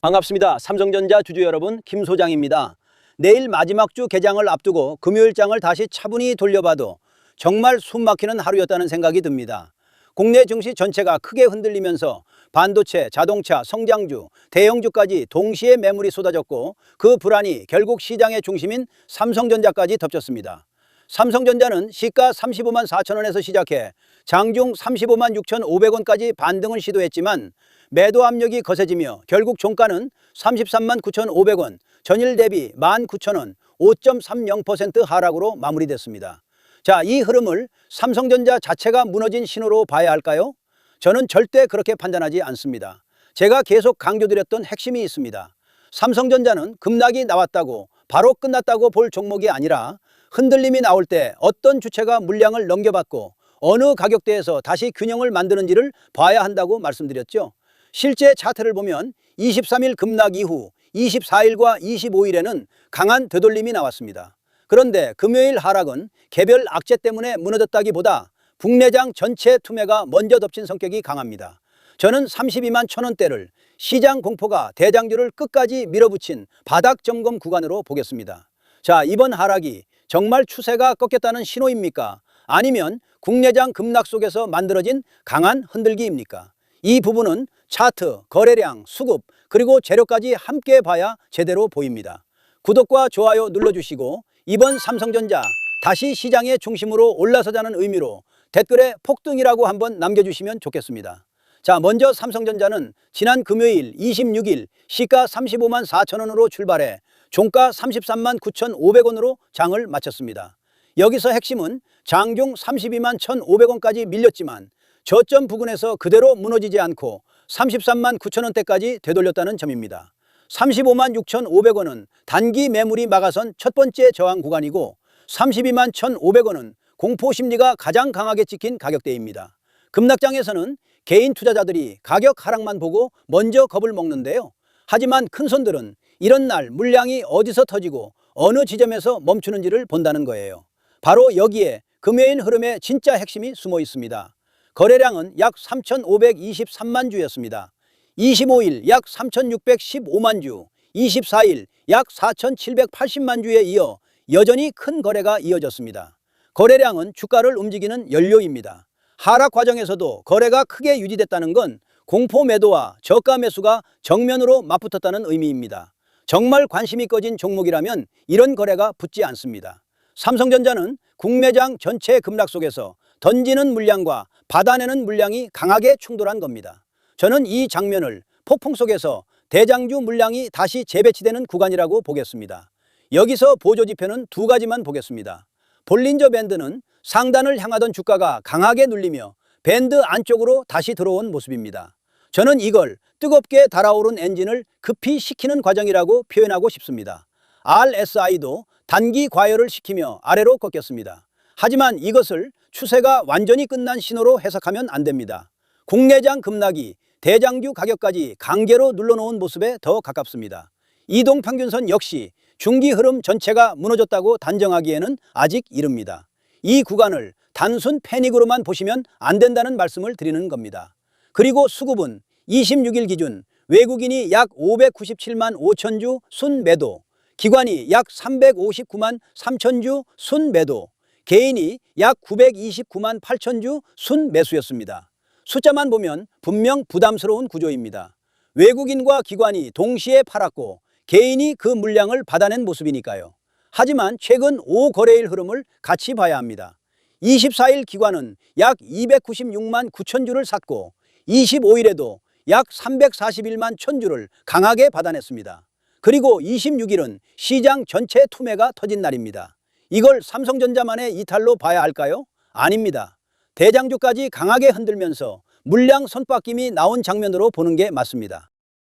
반갑습니다. 삼성전자 주주 여러분, 김 소장입니다. 내일 마지막 주 개장을 앞두고 금요일장을 다시 차분히 돌려봐도 정말 숨막히는 하루였다는 생각이 듭니다. 국내 증시 전체가 크게 흔들리면서 반도체, 자동차, 성장주, 대형주까지 동시에 매물이 쏟아졌고 그 불안이 결국 시장의 중심인 삼성전자까지 덮쳤습니다. 삼성전자는 시가 35만 4천 원에서 시작해 장중 35만 6,500원까지 반등을 시도했지만 매도 압력이 거세지며 결국 종가는 33만 9,500원, 전일 대비 19,000원, 5.30% 하락으로 마무리됐습니다. 자, 이 흐름을 삼성전자 자체가 무너진 신호로 봐야 할까요? 저는 절대 그렇게 판단하지 않습니다. 제가 계속 강조드렸던 핵심이 있습니다. 삼성전자는 급락이 나왔다고 바로 끝났다고 볼 종목이 아니라 흔들림이 나올 때 어떤 주체가 물량을 넘겨받고 어느 가격대에서 다시 균형을 만드는지를 봐야 한다고 말씀드렸죠. 실제 차트를 보면 23일 급락 이후 24일과 25일에는 강한 되돌림이 나왔습니다. 그런데 금요일 하락은 개별 악재 때문에 무너졌다기보다 국내장 전체 투매가 먼저 덮친 성격이 강합니다. 저는 32만 1,000원대를 시장 공포가 대장주를 끝까지 밀어붙인 바닥 점검 구간으로 보겠습니다. 자, 이번 하락이 정말 추세가 꺾였다는 신호입니까? 아니면 국내장 급락 속에서 만들어진 강한 흔들기입니까? 이 부분은 차트, 거래량, 수급, 그리고 재료까지 함께 봐야 제대로 보입니다. 구독과 좋아요 눌러주시고 이번 삼성전자 다시 시장의 중심으로 올라서자는 의미로 댓글에 폭등이라고 한번 남겨주시면 좋겠습니다. 자, 먼저 삼성전자는 지난 금요일 26일 시가 35만 4천 원으로 출발해 종가 33만 9,500원으로 장을 마쳤습니다. 여기서 핵심은 장중 32만 1,500원까지 밀렸지만 저점 부근에서 그대로 무너지지 않고 33만 9천 원대까지 되돌렸다는 점입니다. 35만 6,500원은 단기 매물이 막아선 첫 번째 저항 구간이고 32만 1,500원은 공포심리가 가장 강하게 찍힌 가격대입니다. 급락장에서는 개인 투자자들이 가격 하락만 보고 먼저 겁을 먹는데요. 하지만 큰손들은 이런 날 물량이 어디서 터지고 어느 지점에서 멈추는지를 본다는 거예요. 바로 여기에 금요일 흐름의 진짜 핵심이 숨어 있습니다. 거래량은 약 3,523만 주였습니다. 25일 약 3,615만 주, 24일 약 4,780만 주에 이어 여전히 큰 거래가 이어졌습니다. 거래량은 주가를 움직이는 연료입니다. 하락 과정에서도 거래가 크게 유지됐다는 건 공포 매도와 저가 매수가 정면으로 맞붙었다는 의미입니다. 정말 관심이 꺼진 종목이라면 이런 거래가 붙지 않습니다. 삼성전자는 국내장 전체 급락 속에서 던지는 물량과 받아내는 물량이 강하게 충돌한 겁니다. 저는 이 장면을 폭풍 속에서 대장주 물량이 다시 재배치되는 구간이라고 보겠습니다. 여기서 보조지표는 두 가지만 보겠습니다. 볼린저 밴드는 상단을 향하던 주가가 강하게 눌리며 밴드 안쪽으로 다시 들어온 모습입니다. 저는 이걸 뜨겁게 달아오른 엔진을 급히 식히는 과정이라고 표현하고 싶습니다. RSI도 단기 과열을 시키며 아래로 꺾였습니다. 하지만 이것을 추세가 완전히 끝난 신호로 해석하면 안 됩니다. 국내장 급락이 대장주 가격까지 강제로 눌러놓은 모습에 더 가깝습니다. 이동평균선 역시 중기 흐름 전체가 무너졌다고 단정하기에는 아직 이릅니다. 이 구간을 단순 패닉으로만 보시면 안 된다는 말씀을 드리는 겁니다. 그리고 수급은 26일 기준 외국인이 약 597만 5천 주 순매도, 기관이 약 359만 3천 주 순매도, 개인이 약 929만 8천 주 순매수였습니다. 숫자만 보면 분명 부담스러운 구조입니다. 외국인과 기관이 동시에 팔았고 개인이 그 물량을 받아낸 모습이니까요. 하지만 최근 5거래일 흐름을 같이 봐야 합니다. 24일 기관은 약 296만 9천 주를 샀고 25일에도 약 341만 1천 주를 강하게 받아냈습니다. 그리고 26일은 시장 전체 투매가 터진 날입니다. 이걸 삼성전자만의 이탈로 봐야 할까요? 아닙니다. 대장주까지 강하게 흔들면서 물량 손바뀜이 나온 장면으로 보는 게 맞습니다.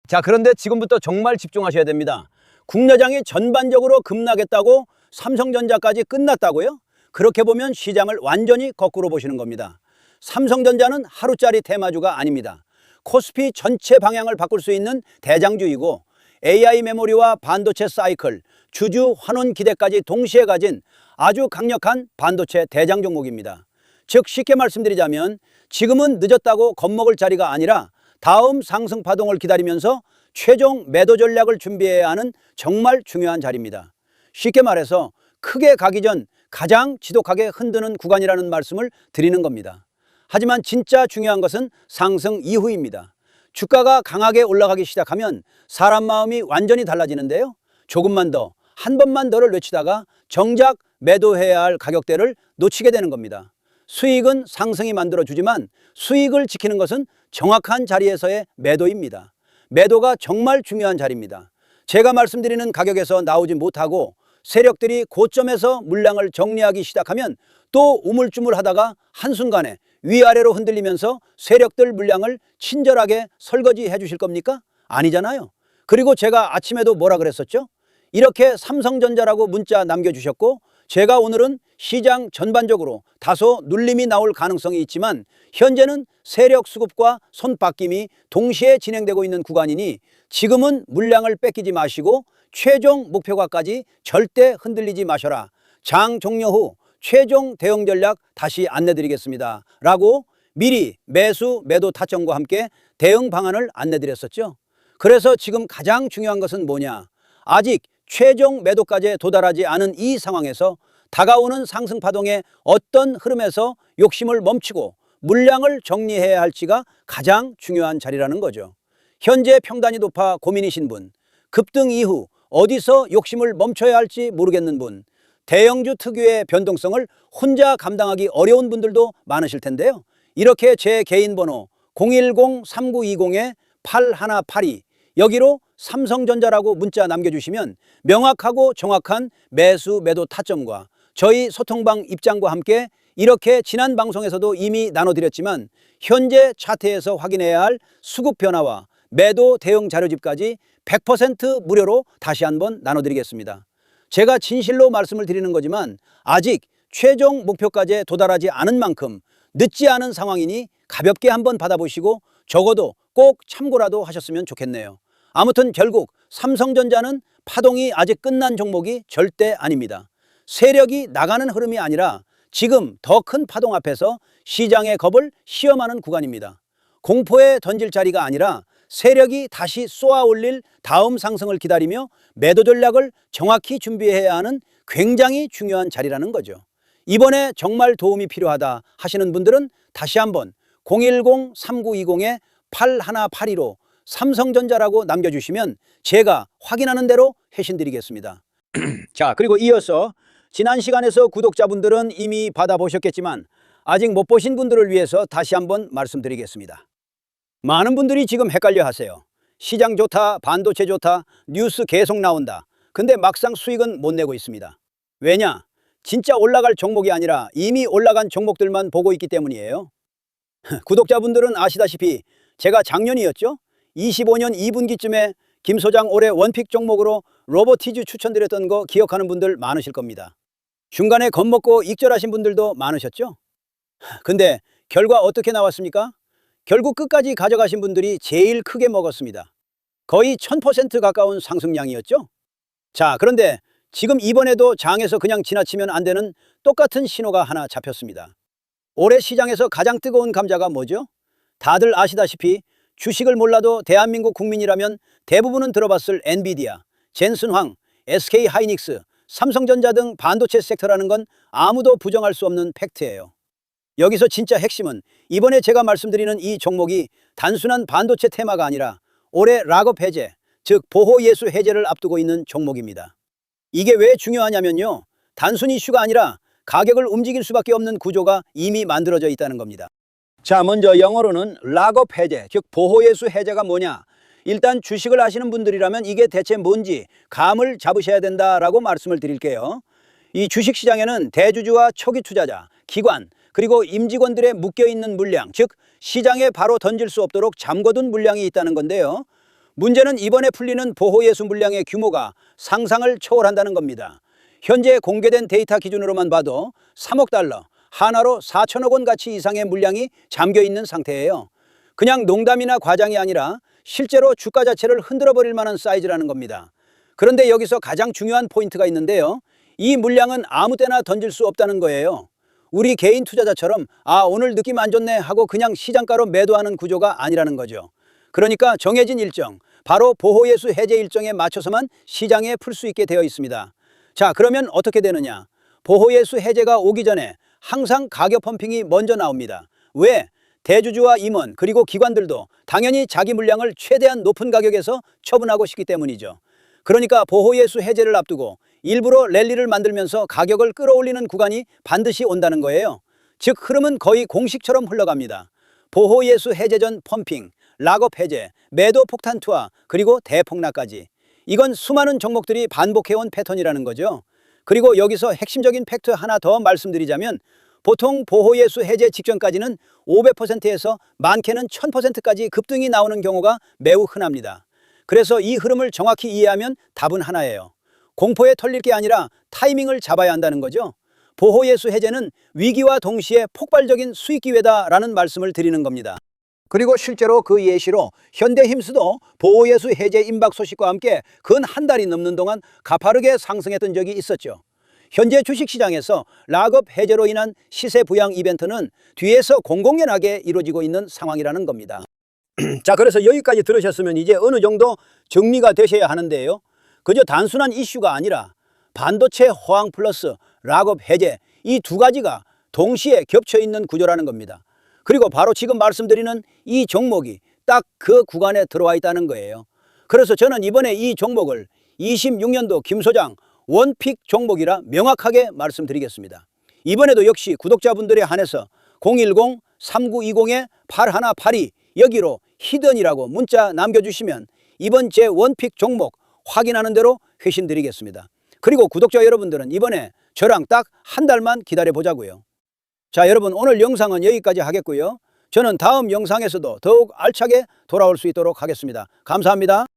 자, 그런데 지금부터 정말 집중하셔야 됩니다. 국내장이 전반적으로 급락했다고 삼성전자까지 끝났다고요? 그렇게 보면 시장을 완전히 거꾸로 보시는 겁니다. 삼성전자는 하루짜리 테마주가 아닙니다. 코스피 전체 방향을 바꿀 수 있는 대장주이고 AI 메모리와 반도체 사이클, 주주 환원 기대까지 동시에 가진 아주 강력한 반도체 대장 종목입니다. 즉 쉽게 말씀드리자면 지금은 늦었다고 겁먹을 자리가 아니라 다음 상승 파동을 기다리면서 최종 매도 전략을 준비해야 하는 정말 중요한 자리입니다. 쉽게 말해서 크게 가기 전 가장 지독하게 흔드는 구간이라는 말씀을 드리는 겁니다. 하지만 진짜 중요한 것은 상승 이후입니다. 주가가 강하게 올라가기 시작하면 사람 마음이 완전히 달라지는데요. 조금만 더, 한 번만 더를 외치다가 정작 매도해야 할 가격대를 놓치게 되는 겁니다. 수익은 상승이 만들어주지만 수익을 지키는 것은 정확한 자리에서의 매도입니다. 매도가 정말 중요한 자리입니다. 제가 말씀드리는 가격에서 나오지 못하고 세력들이 고점에서 물량을 정리하기 시작하면 또 우물쭈물하다가 한순간에 위아래로 흔들리면서 세력들 물량을 친절하게 설거지해 주실 겁니까? 아니잖아요. 그리고 제가 아침에도 뭐라 그랬었죠? 이렇게 삼성전자라고 문자 남겨주셨고, 제가 오늘은 시장 전반적으로 다소 눌림이 나올 가능성이 있지만 현재는 세력 수급과 손바뀜이 동시에 진행되고 있는 구간이니 지금은 물량을 뺏기지 마시고 최종 목표가까지 절대 흔들리지 마셔라. 장 종료 후 최종 대응 전략 다시 안내드리겠습니다. 라고 미리 매수 매도 타점과 함께 대응 방안을 안내드렸었죠. 그래서 지금 가장 중요한 것은 뭐냐? 아직 최종 매도까지 도달하지 않은 이 상황에서 다가오는 상승 파동의 어떤 흐름에서 욕심을 멈추고 물량을 정리해야 할지가 가장 중요한 자리라는 거죠. 현재 평단이 높아 고민이신 분, 급등 이후 어디서 욕심을 멈춰야 할지 모르겠는 분, 대형주 특유의 변동성을 혼자 감당하기 어려운 분들도 많으실 텐데요. 이렇게 제 개인 번호 010-3920-8182 여기로 삼성전자라고 문자 남겨주시면 명확하고 정확한 매수 매도 타점과 저희 소통방 입장과 함께 이렇게 지난 방송에서도 이미 나눠드렸지만 현재 차트에서 확인해야 할 수급 변화와 매도 대응 자료집까지 100% 무료로 다시 한번 나눠드리겠습니다. 제가 진실로 말씀을 드리는 거지만 아직 최종 목표까지 도달하지 않은 만큼 늦지 않은 상황이니 가볍게 한번 받아보시고 적어도 꼭 참고라도 하셨으면 좋겠네요. 아무튼 결국 삼성전자는 파동이 아직 끝난 종목이 절대 아닙니다. 세력이 나가는 흐름이 아니라 지금 더 큰 파동 앞에서 시장의 겁을 시험하는 구간입니다. 공포에 던질 자리가 아니라 세력이 다시 쏘아 올릴 다음 상승을 기다리며 매도 전략을 정확히 준비해야 하는 굉장히 중요한 자리라는 거죠. 이번에 정말 도움이 필요하다 하시는 분들은 다시 한번 010-3920-8182로 삼성전자라고 남겨주시면 제가 확인하는 대로 회신드리겠습니다. 자, 그리고 이어서 지난 시간에서 구독자분들은 이미 받아보셨겠지만 아직 못 보신 분들을 위해서 다시 한번 말씀드리겠습니다. 많은 분들이 지금 헷갈려 하세요. 시장 좋다, 반도체 좋다, 뉴스 계속 나온다. 근데 막상 수익은 못 내고 있습니다. 왜냐? 진짜 올라갈 종목이 아니라 이미 올라간 종목들만 보고 있기 때문이에요. 구독자분들은 아시다시피 제가 작년이었죠? 25년 2분기쯤에 김 소장 올해 원픽 종목으로 로보티즈 추천드렸던 거 기억하는 분들 많으실 겁니다. 중간에 겁먹고 익절하신 분들도 많으셨죠? 근데 결과 어떻게 나왔습니까? 결국 끝까지 가져가신 분들이 제일 크게 먹었습니다. 거의 1000% 가까운 상승량이었죠? 자, 그런데 지금 이번에도 장에서 그냥 지나치면 안 되는 똑같은 신호가 하나 잡혔습니다. 올해 시장에서 가장 뜨거운 감자가 뭐죠? 다들 아시다시피 주식을 몰라도 대한민국 국민이라면 대부분은 들어봤을 엔비디아, 젠슨황, SK하이닉스, 삼성전자 등 반도체 섹터라는 건 아무도 부정할 수 없는 팩트예요. 여기서 진짜 핵심은 이번에 제가 말씀드리는 이 종목이 단순한 반도체 테마가 아니라 올해 락업 해제, 즉 보호 예수 해제를 앞두고 있는 종목입니다. 이게 왜 중요하냐면요. 단순 이슈가 아니라 가격을 움직일 수밖에 없는 구조가 이미 만들어져 있다는 겁니다. 자, 먼저 영어로는 락업 해제, 즉 보호 예수 해제가 뭐냐? 일단 주식을 아시는 분들이라면 이게 대체 뭔지 감을 잡으셔야 된다라고 말씀을 드릴게요. 이 주식시장에는 대주주와 초기 투자자, 기관, 그리고 임직원들의 묶여있는 물량, 즉 시장에 바로 던질 수 없도록 잠궈둔 물량이 있다는 건데요. 문제는 이번에 풀리는 보호예수 물량의 규모가 상상을 초월한다는 겁니다. 현재 공개된 데이터 기준으로만 봐도 3억 달러, 하나로 4천억 원 가치 이상의 물량이 잠겨있는 상태예요. 그냥 농담이나 과장이 아니라 실제로 주가 자체를 흔들어버릴 만한 사이즈라는 겁니다. 그런데 여기서 가장 중요한 포인트가 있는데요. 이 물량은 아무 때나 던질 수 없다는 거예요. 우리 개인 투자자처럼 오늘 느낌 안 좋네 하고 그냥 시장가로 매도하는 구조가 아니라는 거죠. 그러니까 정해진 일정, 바로 보호예수 해제 일정에 맞춰서만 시장에 풀 수 있게 되어 있습니다. 자, 그러면 어떻게 되느냐? 보호예수 해제가 오기 전에 항상 가격 펌핑이 먼저 나옵니다. 왜? 대주주와 임원 그리고 기관들도 당연히 자기 물량을 최대한 높은 가격에서 처분하고 싶기 때문이죠. 그러니까 보호예수 해제를 앞두고 일부러 랠리를 만들면서 가격을 끌어올리는 구간이 반드시 온다는 거예요. 즉 흐름은 거의 공식처럼 흘러갑니다. 보호예수 해제 전 펌핑, 락업 해제, 매도 폭탄 투하, 그리고 대폭락까지. 이건 수많은 종목들이 반복해온 패턴이라는 거죠. 그리고 여기서 핵심적인 팩트 하나 더 말씀드리자면 보통 보호예수 해제 직전까지는 500%에서 많게는 1000%까지 급등이 나오는 경우가 매우 흔합니다. 그래서 이 흐름을 정확히 이해하면 답은 하나예요. 공포에 털릴 게 아니라 타이밍을 잡아야 한다는 거죠. 보호예수 해제는 위기와 동시에 폭발적인 수익 기회다라는 말씀을 드리는 겁니다. 그리고 실제로 그 예시로 현대힘스도 보호예수 해제 임박 소식과 함께 근 한 달이 넘는 동안 가파르게 상승했던 적이 있었죠. 현재 주식시장에서 락업 해제로 인한 시세 부양 이벤트는 뒤에서 공공연하게 이루어지고 있는 상황이라는 겁니다. 자, 그래서 여기까지 들으셨으면 이제 어느 정도 정리가 되셔야 하는데요. 그저 단순한 이슈가 아니라 반도체 호황 플러스 락업 해제 이 두 가지가 동시에 겹쳐 있는 구조라는 겁니다. 그리고 바로 지금 말씀드리는 이 종목이 딱 그 구간에 들어와 있다는 거예요. 그래서 저는 이번에 이 종목을 26년도 김 소장 원픽 종목이라 명확하게 말씀드리겠습니다. 이번에도 역시 구독자분들에 한해서 010-3920-8182 여기로 히든이라고 문자 남겨주시면 이번 제 원픽 종목 확인하는 대로 회신 드리겠습니다. 그리고 구독자 여러분들은 이번에 저랑 딱 한 달만 기다려 보자고요. 자, 여러분 오늘 영상은 여기까지 하겠고요. 저는 다음 영상에서도 더욱 알차게 돌아올 수 있도록 하겠습니다. 감사합니다.